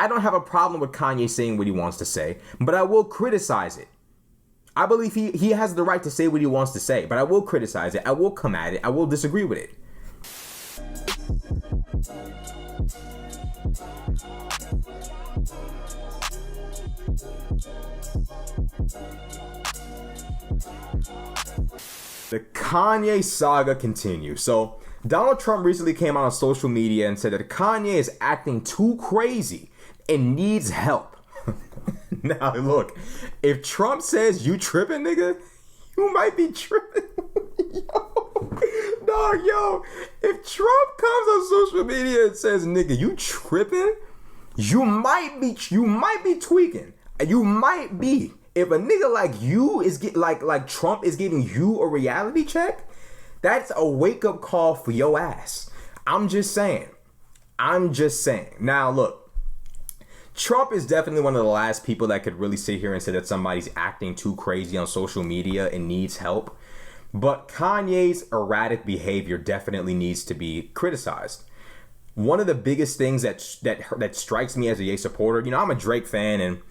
I don't have a problem with Kanye saying what he wants to say, but I will criticize it. I believe he has the right to say what he wants to say, but I will criticize it. I will come at it. I will disagree with it. The Kanye saga continues. So Donald Trump recently came out on social media and said that Kanye is acting too crazy and needs help. Now look, if Trump says you tripping, nigga, you might be tripping. Yo, if Trump comes on social media and says, nigga, you tripping, you might be tweaking. You might be. If a nigga like you is like Trump is giving you a reality check, that's a wake up call for your ass. I'm just saying. Now look, Trump is definitely one of the last people that could really sit here and say that somebody's acting too crazy on social media and needs help. But Kanye's erratic behavior definitely needs to be criticized. One of the biggest things that strikes me as a Ye supporter, I'm a Drake fan, and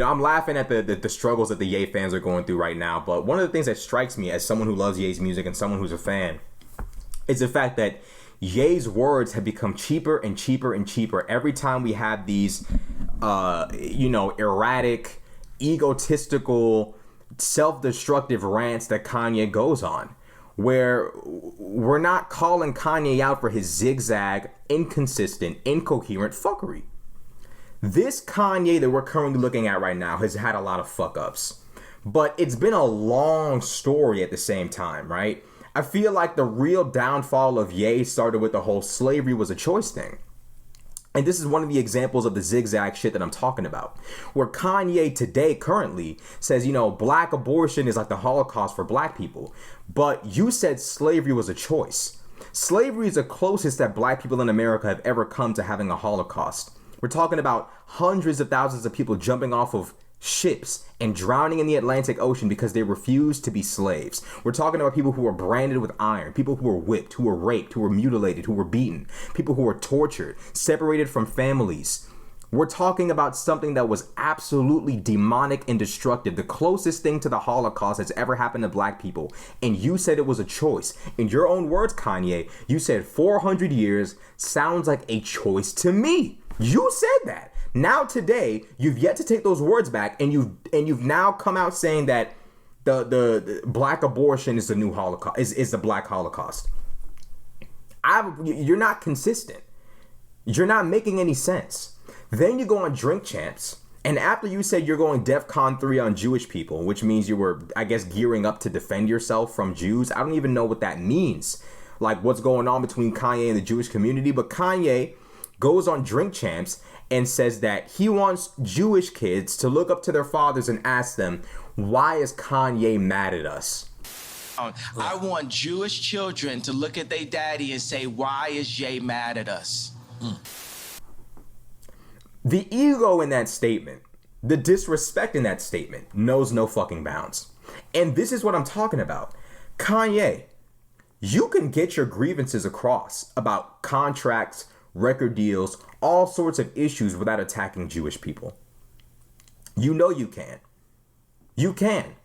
I'm laughing at the struggles that the Ye fans are going through right now. But one of the things that strikes me as someone who loves Ye's music and someone who's a fan is the fact that Ye's words have become cheaper and cheaper and cheaper every time we have these, erratic, egotistical, self-destructive rants that Kanye goes on, where we're not calling Kanye out for his zigzag, inconsistent, incoherent fuckery. This Kanye that we're currently looking at right now has had a lot of fuck-ups, but it's been a long story at the same time, right? I feel like the real downfall of Ye started with the whole slavery was a choice thing. And this is one of the examples of the zigzag shit that I'm talking about, where Kanye today currently says, black abortion is like the Holocaust for black people. But you said slavery was a choice. Slavery is the closest that black people in America have ever come to having a Holocaust. We're talking about hundreds of thousands of people jumping off of ships and drowning in the Atlantic Ocean because they refused to be slaves. We're talking about people who were branded with iron, people who were whipped, who were raped, who were mutilated, who were beaten, people who were tortured, separated from families. We're talking about something that was absolutely demonic and destructive, the closest thing to the Holocaust that's ever happened to black people. And you said it was a choice. In your own words, Kanye, you said 400 years sounds like a choice to me. You said that. Now today, you've yet to take those words back, and you've now come out saying that the black abortion is the new Holocaust, is the black Holocaust. You're not consistent. You're not making any sense. Then you go on Drink Champs, and after you said you're going DEFCON 3 on Jewish people, which means you were, I guess, gearing up to defend yourself from Jews. I don't even know what that means, like what's going on between Kanye and the Jewish community, but Kanye goes on Drink Champs and says that he wants Jewish kids to look up to their fathers and ask them, why is Kanye mad at us? I want Jewish children to look at their daddy and say, why is Ye mad at us? The ego in that statement, the disrespect in that statement knows no fucking bounds. And this is what I'm talking about. Kanye, you can get your grievances across about contracts, record deals, all sorts of issues without attacking Jewish people. You know you can. You can.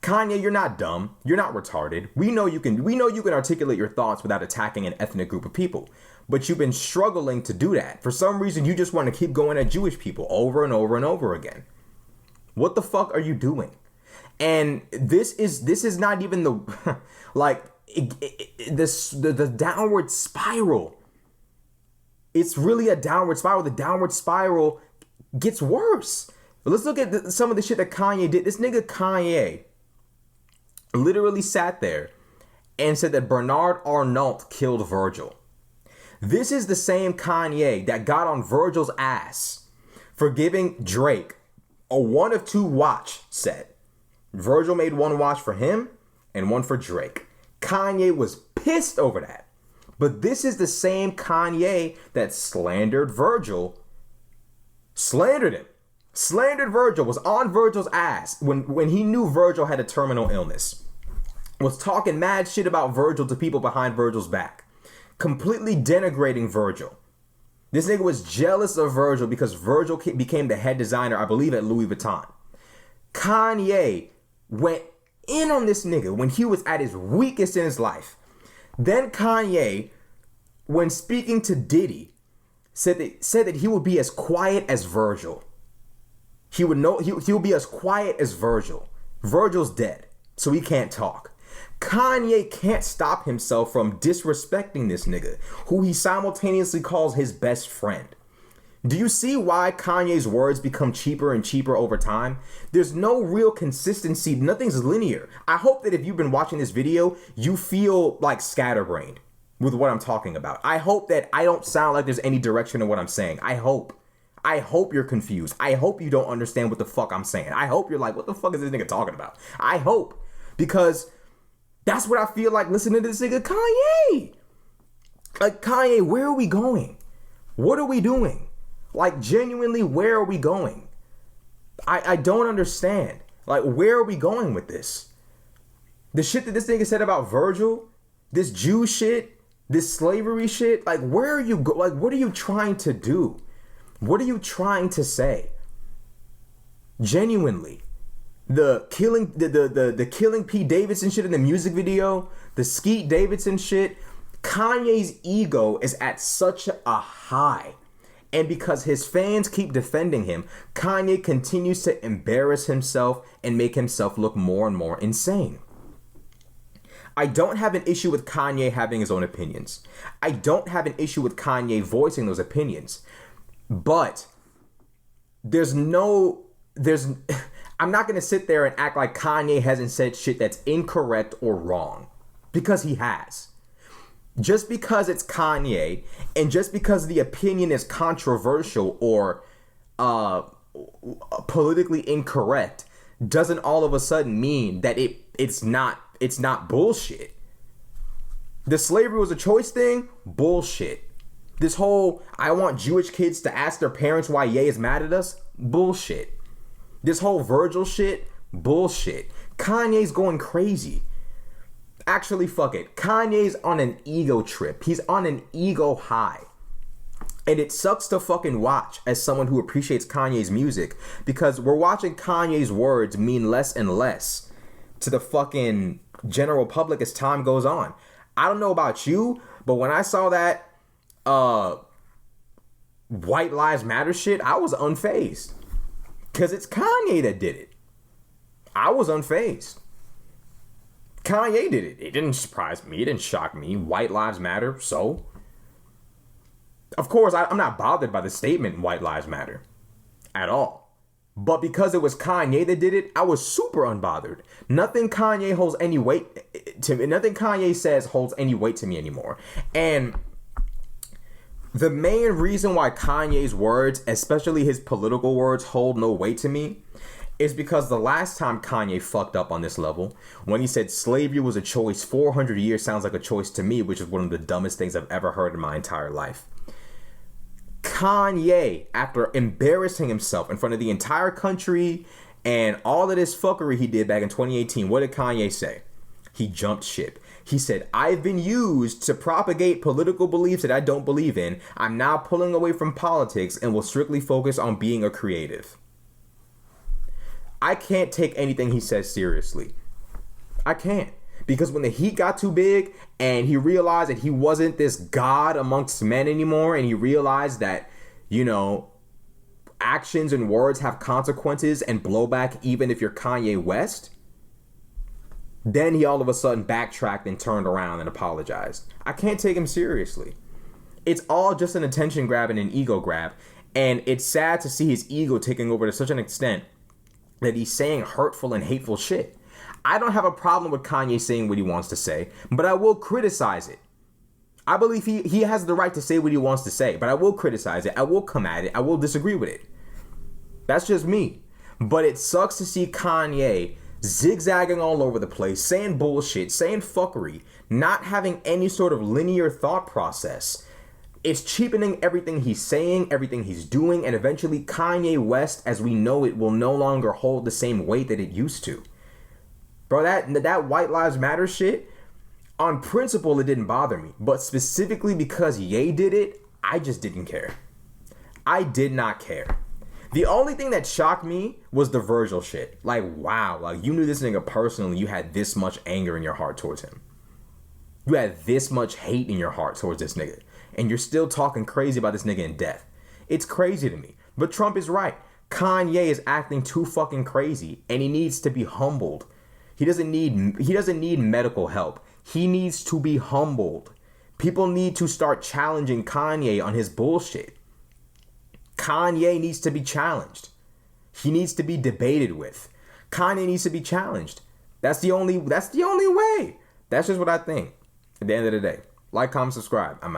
Kanye, you're not dumb. You're not retarded. We know you can articulate your thoughts without attacking an ethnic group of people. But you've been struggling to do that. For some reason, you just want to keep going at Jewish people over and over and over again. What the fuck are you doing? And this is not even the the downward spiral. It's really a downward spiral. The downward spiral gets worse. But let's look at some of the shit that Kanye did. This nigga Kanye literally sat there and said that Bernard Arnault killed Virgil. This is the same Kanye that got on Virgil's ass for giving Drake a 1 of 2 watch set. Virgil made one watch for him and one for Drake. Kanye was pissed over that. But this is the same Kanye that slandered Virgil. Slandered him. Slandered Virgil, was on Virgil's ass when he knew Virgil had a terminal illness. Was talking mad shit about Virgil to people behind Virgil's back. Completely denigrating Virgil. This nigga was jealous of Virgil because Virgil became the head designer, I believe, at Louis Vuitton. Kanye went in on this nigga when he was at his weakest in his life. Then Kanye, when speaking to Diddy, said that he would be as quiet as Virgil. He would be as quiet as Virgil. Virgil's dead, so he can't talk. Kanye can't stop himself from disrespecting this nigga, who he simultaneously calls his best friend. Do you see why Kanye's words become cheaper and cheaper over time? There's no real consistency. Nothing's linear. I hope that if you've been watching this video, you feel like scatterbrained with what I'm talking about. I hope that I don't sound like there's any direction in what I'm saying. I hope you're confused. I hope you don't understand what the fuck I'm saying. I hope you're like, what the fuck is this nigga talking about? I hope, because that's what I feel like listening to this nigga Kanye. Like, Kanye, where are we going? What are we doing? Like, genuinely, where are we going? I don't understand. Like, where are we going with this? The shit that this nigga said about Virgil, this Jew shit, this slavery shit, like, where are you like, what are you trying to do? What are you trying to say? Genuinely. The killing Pete Davidson shit in the music video, the Skeet Davidson shit, Kanye's ego is at such a high. And because his fans keep defending him, Kanye continues to embarrass himself and make himself look more and more insane. I don't have an issue with Kanye having his own opinions. I don't have an issue with Kanye voicing those opinions. But I'm not going to sit there and act like Kanye hasn't said shit that's incorrect or wrong, because he has. Just because it's Kanye, and just because the opinion is controversial or politically incorrect, doesn't all of a sudden mean that it's not bullshit. The slavery was a choice thing, bullshit. This whole, I want Jewish kids to ask their parents why Ye is mad at us, bullshit. This whole Virgil shit, bullshit. Kanye's going crazy. Actually, fuck it. Kanye's on an ego trip. He's on an ego high. And it sucks to fucking watch as someone who appreciates Kanye's music, because we're watching Kanye's words mean less and less to the fucking general public as time goes on. I don't know about you, but when I saw that White Lives Matter shit, I was unfazed. Because it's Kanye that did it. I was unfazed. Kanye did it. It didn't surprise me. It didn't shock me. White Lives Matter, so? Of course, I'm not bothered by the statement White Lives Matter at all. But because it was Kanye that did it, I was super unbothered. Nothing Kanye holds any weight to me. Nothing Kanye says holds any weight to me anymore. And the main reason why Kanye's words, especially his political words, hold no weight to me is because the last time Kanye fucked up on this level, when he said slavery was a choice, 400 years sounds like a choice to me, which is one of the dumbest things I've ever heard in my entire life. Kanye, after embarrassing himself in front of the entire country and all of this fuckery he did back in 2018, what did Kanye say? He jumped ship. He said, I've been used to propagate political beliefs that I don't believe in. I'm now pulling away from politics and will strictly focus on being a creative. I can't take anything he says seriously. I can't. Because when the heat got too big and he realized that he wasn't this god amongst men anymore, and he realized that, you know, actions and words have consequences and blowback even if you're Kanye West, then he all of a sudden backtracked and turned around and apologized. I can't take him seriously. It's all just an attention grab and an ego grab. And it's sad to see his ego taking over to such an extent that he's saying hurtful and hateful shit. I don't have a problem with Kanye saying what he wants to say, but I will criticize it. I believe he has the right to say what he wants to say, but I will criticize it. I will come at it. I will disagree with it. That's just me. But it sucks to see Kanye zigzagging all over the place, saying bullshit, saying fuckery, not having any sort of linear thought process. It's cheapening everything he's saying, everything he's doing, and eventually Kanye West, as we know it, will no longer hold the same weight that it used to. Bro, that White Lives Matter shit, on principle, it didn't bother me. But specifically because Ye did it, I just didn't care. I did not care. The only thing that shocked me was the Virgil shit. Like, wow, like you knew this nigga personally. You had this much anger in your heart towards him. You had this much hate in your heart towards this nigga. And you're still talking crazy about this nigga in death. It's crazy to me. But Trump is right. Kanye is acting too fucking crazy. And he needs to be humbled. He doesn't need medical help. He needs to be humbled. People need to start challenging Kanye on his bullshit. Kanye needs to be challenged. He needs to be debated with. Kanye needs to be challenged. That's the only way. That's just what I think. At the end of the day. Like, comment, subscribe. I'm out.